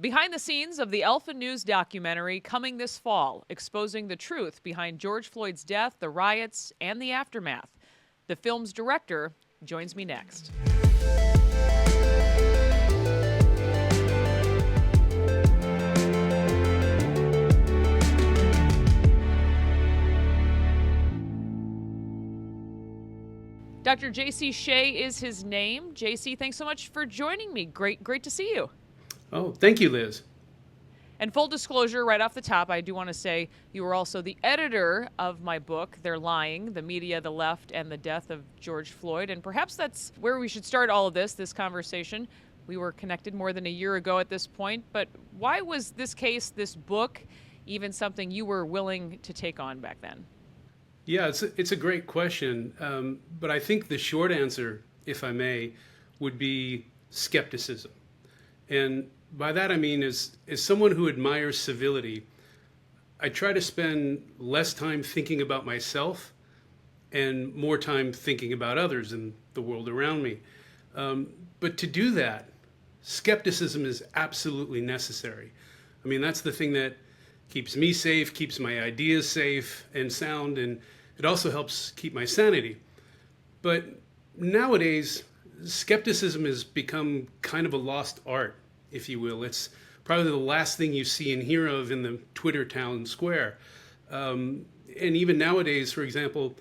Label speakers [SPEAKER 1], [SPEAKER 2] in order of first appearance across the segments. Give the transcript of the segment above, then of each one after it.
[SPEAKER 1] Behind the scenes of the Alpha News documentary coming this fall, exposing the truth behind George Floyd's death, the riots, and the aftermath. The film's director joins me next. Dr. J.C. Chaix is his name. J.C., thanks so much for joining me. Great to see you.
[SPEAKER 2] Oh, thank you, Liz.
[SPEAKER 1] And full disclosure, right off the top, I do want to say you were also the editor of my book, They're Lying, The Media, the Left, and the Death of George Floyd. And perhaps that's where we should start all of this conversation. We were connected more than a year ago at this point, but why was this case, this book, even something you were willing to take on back then?
[SPEAKER 2] Yeah, it's a great question, but I think the short answer, if I may, would be skepticism. And by that I mean, as someone who admires civility, I try to spend less time thinking about myself and more time thinking about others and the world around me. But to do that, skepticism is absolutely necessary. I mean, that's the thing that keeps me safe, keeps my ideas safe and sound, and it also helps keep my sanity. But nowadays, skepticism has become kind of a lost art, if you will. It's probably the last thing you see and hear of in the Twitter town square. And even nowadays, for example,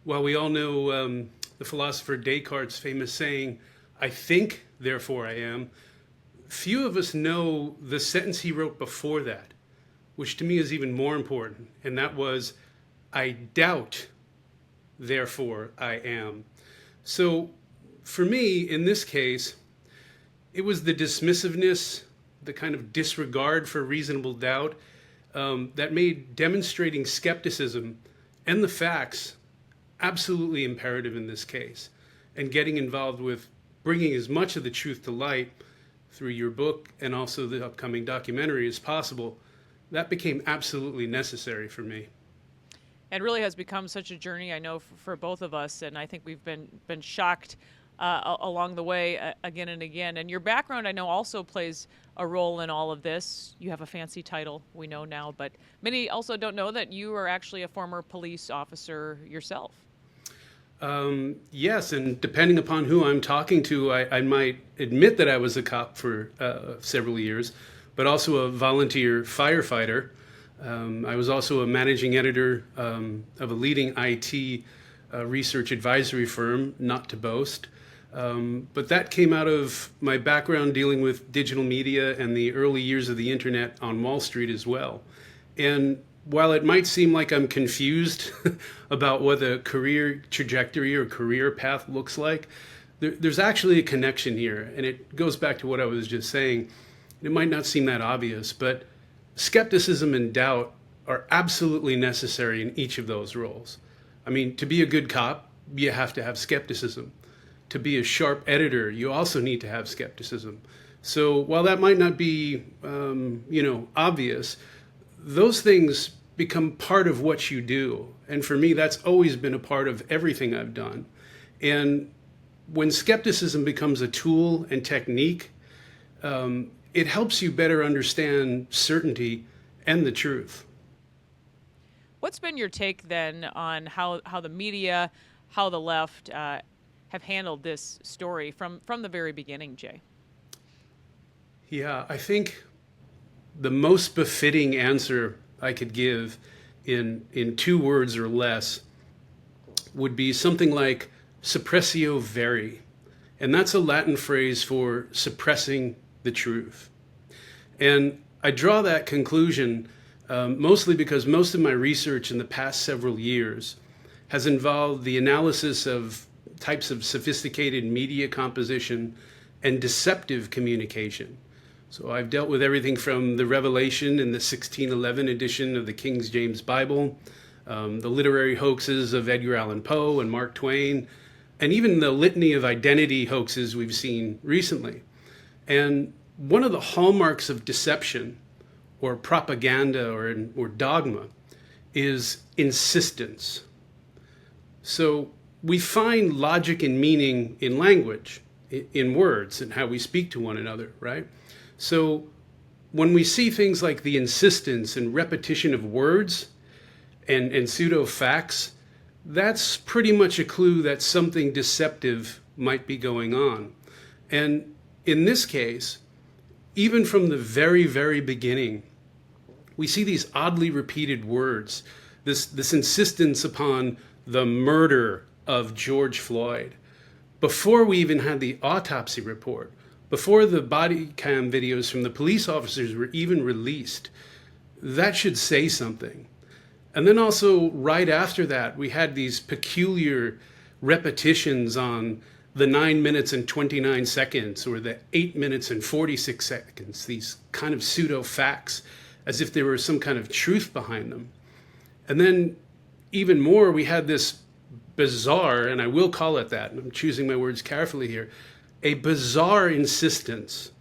[SPEAKER 2] while we all know the philosopher Descartes' famous saying, "I think, therefore I am," few of us know the sentence he wrote before that, which to me is even more important, and that was, "I doubt, therefore I am." So for me, in this case, it was the dismissiveness, the kind of disregard for reasonable doubt that made demonstrating skepticism and the facts absolutely imperative in this case, and getting involved with bringing as much of the truth to light through your book and also the upcoming documentary as possible. That became absolutely necessary for me.
[SPEAKER 1] It really has become such a journey, I know, for both of us, and I think we've been shocked along the way again and again. And your background, I know, also plays a role in all of this. You have a fancy title, we know now, but many also don't know that you are actually a former police officer yourself.
[SPEAKER 2] Yes, and depending upon who I'm talking to, I might admit that I was a cop for several years, but also a volunteer firefighter. I was also a managing editor of a leading IT research advisory firm, not to boast. But that came out of my background dealing with digital media and the early years of the internet on Wall Street as well. And while it might seem like I'm confused about what a career trajectory or career path looks like, there's actually a connection here. And it goes back to what I was just saying. It might not seem that obvious, but skepticism and doubt are absolutely necessary in each of those roles. I mean, to be a good cop, you have to have skepticism. To be a sharp editor, you also need to have skepticism. So while that might not be, obvious, those things become part of what you do. And for me, that's always been a part of everything I've done. And when skepticism becomes a tool and technique, it helps you better understand certainty and the truth.
[SPEAKER 1] What's been your take then on how the media, how the left have handled this story from the very beginning, Jay?
[SPEAKER 2] Yeah, I think the most befitting answer I could give in 2 words or less would be something like suppressio veri. And that's a Latin phrase for suppressing the truth. And I draw that conclusion mostly because most of my research in the past several years has involved the analysis of types of sophisticated media composition and deceptive communication. So I've dealt with everything from the revelation in the 1611 edition of the King James Bible, the literary hoaxes of Edgar Allan Poe and Mark Twain, and even the litany of identity hoaxes we've seen recently. And one of the hallmarks of deception or propaganda or dogma is insistence. So we find logic and meaning in language, in words, and how we speak to one another, right? So when we see things like the insistence and repetition of words and pseudo facts, that's pretty much a clue that something deceptive might be going on. And in this case, even from the very, very beginning, we see these oddly repeated words, this insistence upon the murder of George Floyd. Before we even had the autopsy report, before the body cam videos from the police officers were even released, that should say something. And then also right after that, we had these peculiar repetitions on the 9 minutes and 29 seconds or the 8 minutes and 46 seconds, these kind of pseudo facts, as if there was some kind of truth behind them. And then even more, we had this bizarre, and I will call it that, and I'm choosing my words carefully here, a bizarre insistence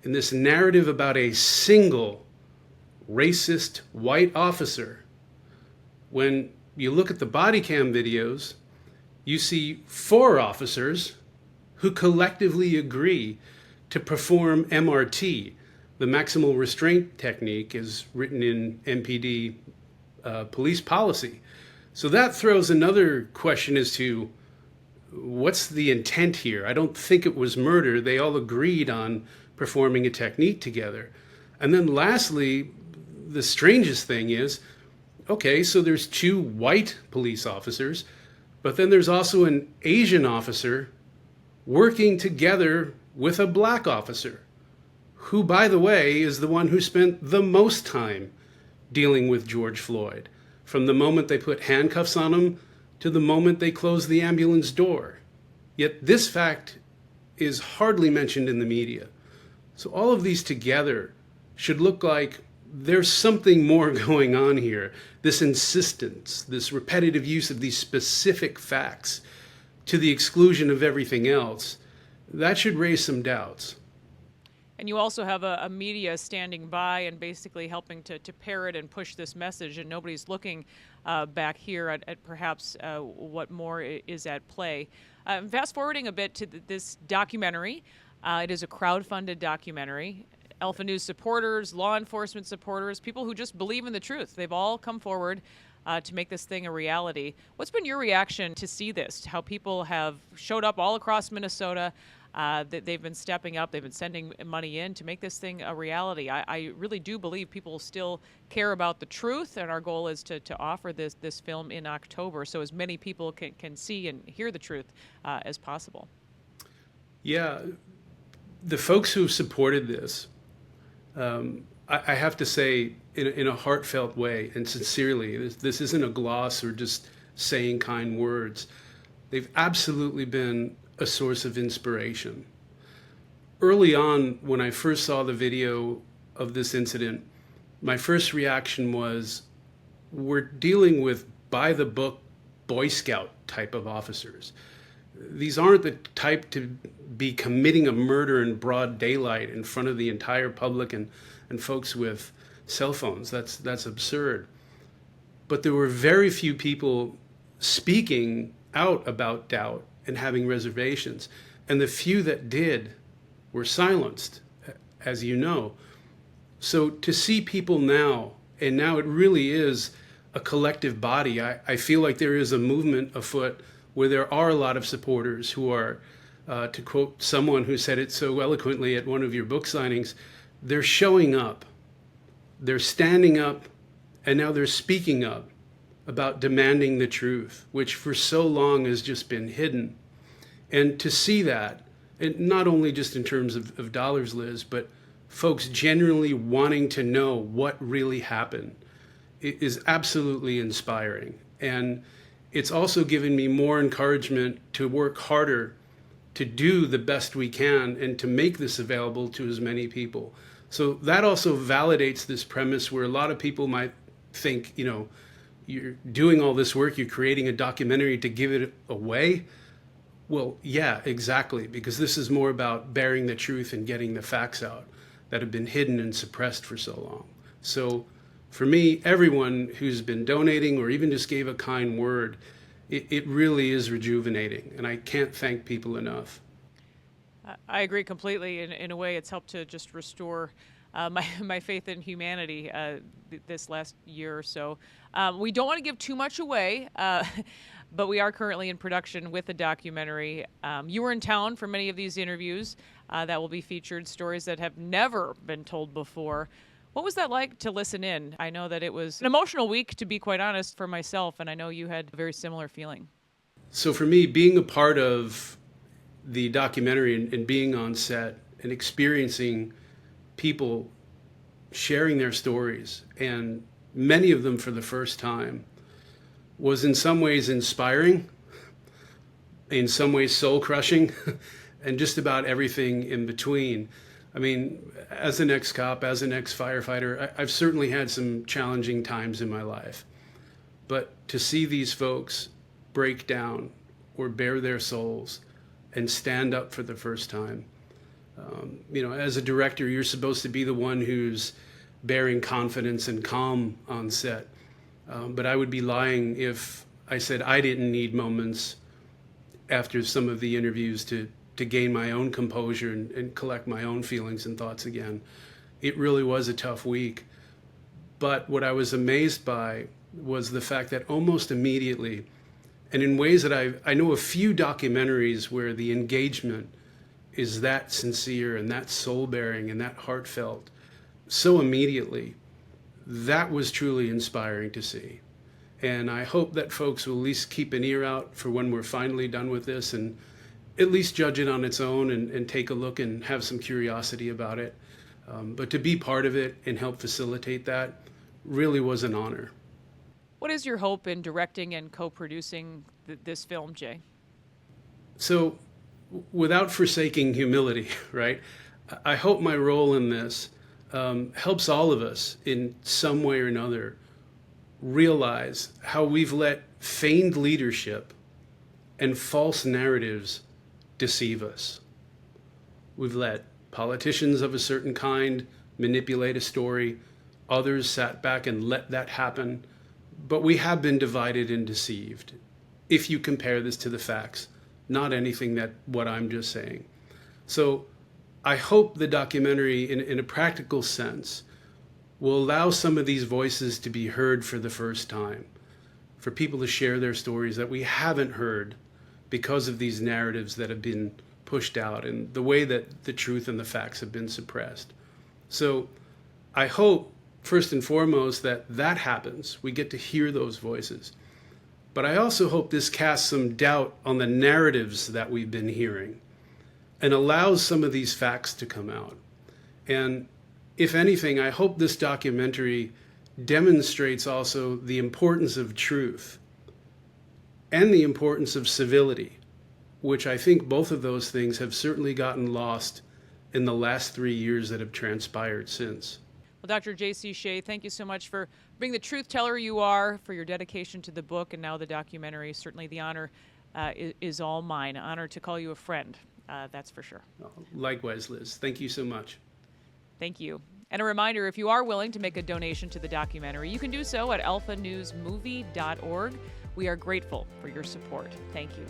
[SPEAKER 2] in this narrative about a single racist white officer. When you look at the body cam videos, you see 4 officers who collectively agree to perform MRT, the maximal restraint technique, is written in MPD police policy. So that throws another question as to what's the intent here? I don't think it was murder. They all agreed on performing a technique together. And then lastly, the strangest thing is, okay, so there's 2 white police officers, but then there's also an Asian officer working together with a black officer, who, by the way, is the one who spent the most time dealing with George Floyd, from the moment they put handcuffs on him to the moment they closed the ambulance door. Yet this fact is hardly mentioned in the media. So all of these together should look like there's something more going on here. This insistence, this repetitive use of these specific facts to the exclusion of everything else, that should raise some doubts.
[SPEAKER 1] And you also have a media standing by and basically helping to parrot and push this message, and nobody's looking back here at perhaps what more is at play. Fast forwarding a bit to this documentary, it is a crowdfunded documentary. Alpha News supporters, law enforcement supporters, people who just believe in the truth, they've all come forward to make this thing a reality. What's been your reaction to see this, to how people have showed up all across Minnesota? They've been stepping up, they've been sending money in to make this thing a reality. I really do believe people still care about the truth, and our goal is to offer this film in October so as many people can see and hear the truth as possible.
[SPEAKER 2] Yeah, the folks who supported this, I have to say, in a heartfelt way and sincerely, this isn't a gloss or just saying kind words. They've absolutely been a source of inspiration. Early on, when I first saw the video of this incident, my first reaction was, we're dealing with by-the-book Boy Scout type of officers. These aren't the type to be committing a murder in broad daylight in front of the entire public and folks with cell phones. That's absurd. But there were very few people speaking out about doubt and having reservations. And the few that did were silenced, as you know. So to see people now, and now it really is a collective body, I feel like there is a movement afoot where there are a lot of supporters who are, to quote someone who said it so eloquently at one of your book signings, they're showing up, they're standing up, and now they're speaking up about demanding the truth, which for so long has just been hidden. And to see that, and not only just in terms of dollars, Liz, but folks genuinely wanting to know what really happened, it is absolutely inspiring. And it's also given me more encouragement to work harder to do the best we can and to make this available to as many people. So that also validates this premise where a lot of people might think, you're doing all this work, you're creating a documentary to give it away. Well, yeah, exactly, because this is more about bearing the truth and getting the facts out that have been hidden and suppressed for so long. So for me, everyone who's been donating or even just gave a kind word, it really is rejuvenating, and I can't thank people enough.
[SPEAKER 1] I agree completely. In a way, it's helped to just restore my faith in humanity this last year or so. We don't want to give too much away, but we are currently in production with a documentary. You were in town for many of these interviews that will be featured, stories that have never been told before. What was that like to listen in? I know that it was an emotional week, to be quite honest, for myself, and I know you had a very similar feeling.
[SPEAKER 2] So for me, being a part of the documentary and being on set and experiencing people sharing their stories, and many of them for the first time, was in some ways inspiring, in some ways soul-crushing, and just about everything in between. I mean, as an ex-cop, as an ex-firefighter, I've certainly had some challenging times in my life. But to see these folks break down or bare their souls and stand up for the first time, as a director, you're supposed to be the one who's bearing confidence and calm on set. But I would be lying if I said I didn't need moments after some of the interviews to gain my own composure and collect my own feelings and thoughts again. It really was a tough week. But what I was amazed by was the fact that almost immediately, and in ways that I know a few documentaries where the engagement is that sincere and that soul-bearing and that heartfelt so immediately, that was truly inspiring to see. And I hope that folks will at least keep an ear out for when we're finally done with this and at least judge it on its own and take a look and have some curiosity about it. But to be part of it and help facilitate that really was an honor.
[SPEAKER 1] What is your hope in directing and co-producing this film, Jay?
[SPEAKER 2] So, without forsaking humility, right? I hope my role in this helps all of us in some way or another realize how we've let feigned leadership and false narratives deceive us. We've let politicians of a certain kind manipulate a story. Others sat back and let that happen. But we have been divided and deceived, if you compare this to the facts, not anything that what I'm just saying. So I hope the documentary, in a practical sense, will allow some of these voices to be heard for the first time, for people to share their stories that we haven't heard because of these narratives that have been pushed out and the way that the truth and the facts have been suppressed. So I hope, first and foremost, that happens. We get to hear those voices. But I also hope this casts some doubt on the narratives that we've been hearing and allows some of these facts to come out. And if anything, I hope this documentary demonstrates also the importance of truth and the importance of civility, which I think both of those things have certainly gotten lost in the last 3 years that have transpired since.
[SPEAKER 1] Well, Dr. J.C. Chaix, thank you so much for being the truth teller you are, for your dedication to the book and now the documentary. Certainly the honor is all mine. An honor to call you a friend, that's for sure.
[SPEAKER 2] Likewise, Liz. Thank you so much.
[SPEAKER 1] Thank you. And a reminder, if you are willing to make a donation to the documentary, you can do so at alphanewsmovie.org. We are grateful for your support. Thank you.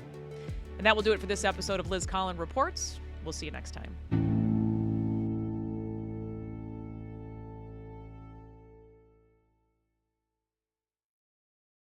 [SPEAKER 1] And that will do it for this episode of Liz Collin Reports. We'll see you next time.